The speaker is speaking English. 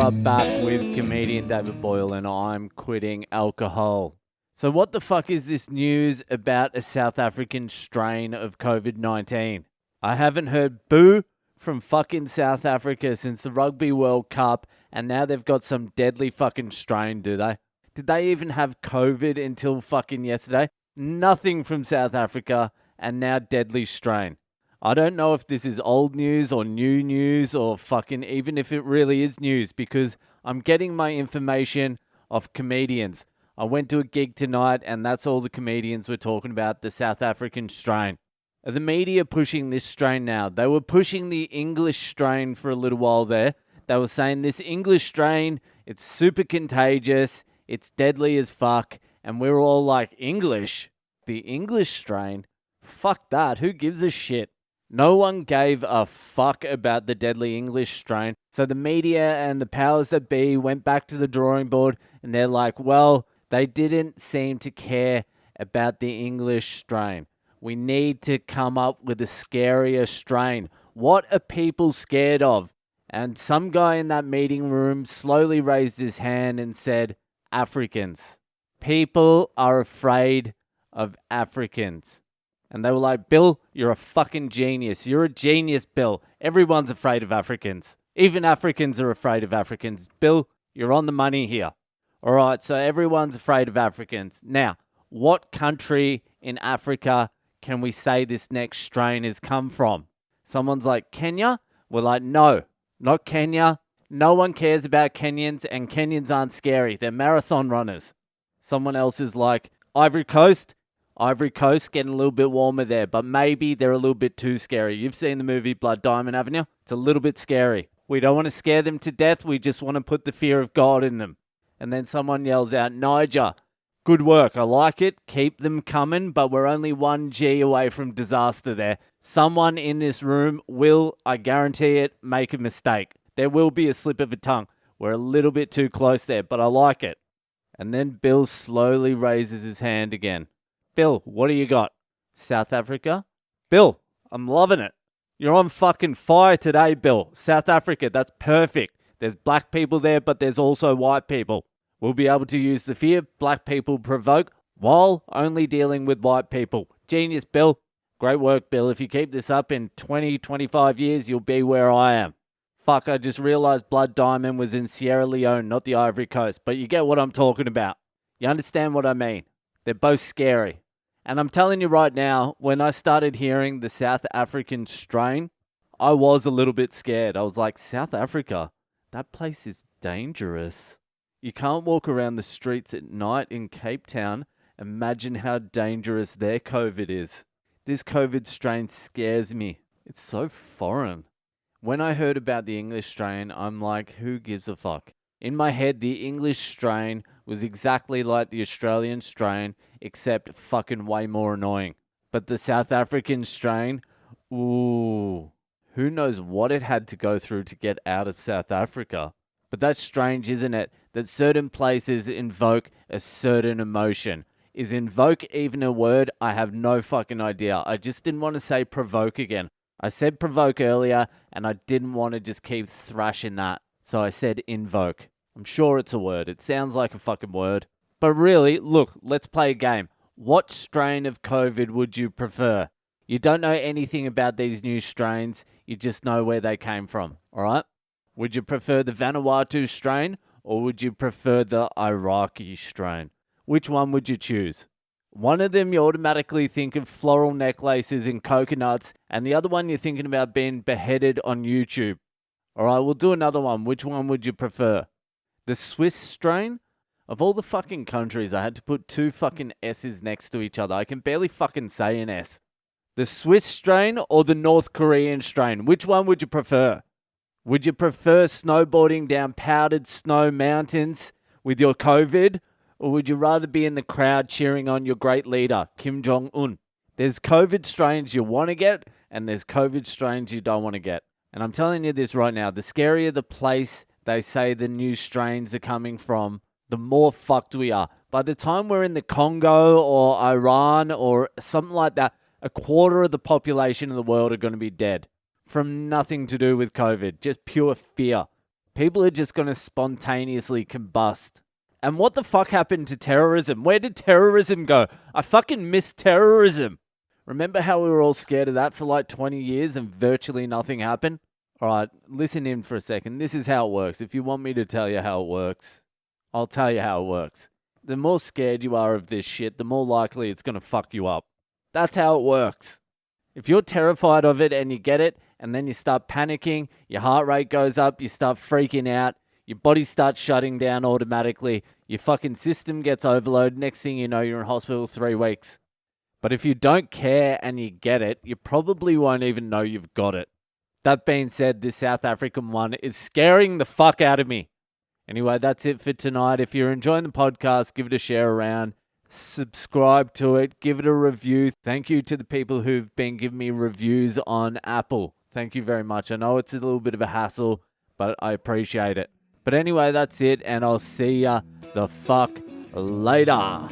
are back with comedian David Boyle, and I'm quitting alcohol. So what the fuck is this news about a South African strain of COVID-19? I haven't heard boo from fucking South Africa since the Rugby World Cup, and now they've got some deadly fucking strain, do they? Did they even have COVID until fucking yesterday? Nothing from South Africa, and now deadly strain. I don't know if this is old news or new news or fucking even if it really is news, because I'm getting my information off comedians. I went to a gig tonight and that's all the comedians were talking about, the South African strain. Are the media pushing this strain now? They were pushing the English strain for a little while there. They were saying this English strain, it's super contagious, it's deadly as fuck, and we're all like, English? The English strain? Fuck that, who gives a shit? No one gave a fuck about the deadly English strain. So the media and the powers that be went back to the drawing board and they're like, well, they didn't seem to care about the English strain. We need to come up with a scarier strain. What are people scared of? And some guy in that meeting room slowly raised his hand and said, Africans. People are afraid of Africans. And they were like, Bill, you're a fucking genius. You're a genius, Bill. Everyone's afraid of Africans. Even Africans are afraid of Africans. Bill, you're on the money here. All right, so everyone's afraid of Africans. Now, what country in Africa can we say this next strain has come from? Someone's like, Kenya? We're like, no, not Kenya. No one cares about Kenyans, and Kenyans aren't scary. They're marathon runners. Someone else is like, Ivory Coast? Ivory Coast getting a little bit warmer there, but maybe they're a little bit too scary. You've seen the movie Blood Diamond, haven't you? It's a little bit scary. We don't want to scare them to death. We just want to put the fear of God in them. And then someone yells out, Niger, good work. I like it. Keep them coming, but we're only 1G away from disaster there. Someone in this room will, I guarantee it, make a mistake. There will be a slip of a tongue. We're a little bit too close there, but I like it. And then Bill slowly raises his hand again. Bill, what do you got? South Africa? Bill, I'm loving it. You're on fucking fire today, Bill. South Africa, that's perfect. There's black people there, but there's also white people. We'll be able to use the fear black people provoke while only dealing with white people. Genius, Bill. Great work, Bill. If you keep this up in 20, 25 years, you'll be where I am. Fuck, I just realized Blood Diamond was in Sierra Leone, not the Ivory Coast. But you get what I'm talking about. You understand what I mean? They're both scary. And I'm telling you right now, when I started hearing the South African strain, I was a little bit scared. I was like, South Africa? That place is dangerous. You can't walk around the streets at night in Cape Town. Imagine how dangerous their COVID is. This COVID strain scares me. It's so foreign. When I heard about the English strain, I'm like, who gives a fuck? In my head, the English strain was exactly like the Australian strain, except fucking way more annoying. But the South African strain, ooh, who knows what it had to go through to get out of South Africa. But that's strange, isn't it? That certain places invoke a certain emotion. Is invoke even a word? I have no fucking idea. I just didn't want to say provoke again. I said provoke earlier, and I didn't want to just keep thrashing that. So I said invoke. I'm sure it's a word. It sounds like a fucking word. But really, look, let's play a game. What strain of COVID would you prefer? You don't know anything about these new strains. You just know where they came from, all right? Would you prefer the Vanuatu strain or would you prefer the Iraqi strain? Which one would you choose? One of them you automatically think of floral necklaces and coconuts, and the other one you're thinking about being beheaded on YouTube. All right, we'll do another one. Which one would you prefer? The Swiss strain? Of all the fucking countries, I had to put two fucking S's next to each other. I can barely fucking say an S. The Swiss strain or the North Korean strain? Which one would you prefer? Would you prefer snowboarding down powdered snow mountains with your COVID? Or would you rather be in the crowd cheering on your great leader, Kim Jong-un? There's COVID strains you want to get, and there's COVID strains you don't want to get. And I'm telling you this right now, the scarier the place they say the new strains are coming from, the more fucked we are. By the time we're in the Congo or Iran or something like that, a quarter of the population of the world are going to be dead from nothing to do with COVID, just pure fear. People are just going to spontaneously combust. And what the fuck happened to terrorism? Where did terrorism go? I fucking miss terrorism. Remember how we were all scared of that for like 20 years and virtually nothing happened? All right, listen in for a second. This is how it works. If you want me to tell you how it works, I'll tell you how it works. The more scared you are of this shit, the more likely it's going to fuck you up. That's how it works. If you're terrified of it and you get it, and then you start panicking, your heart rate goes up, you start freaking out, your body starts shutting down automatically, your fucking system gets overloaded, next thing you know, you're in hospital 3 weeks. But if you don't care and you get it, you probably won't even know you've got it. That being said, this South African one is scaring the fuck out of me. Anyway, that's it for tonight. If you're enjoying the podcast, give it a share around. Subscribe to it. Give it a review. Thank you to the people who've been giving me reviews on Apple. Thank you very much. I know it's a little bit of a hassle, but I appreciate it. But anyway, that's it, and I'll see ya the fuck later.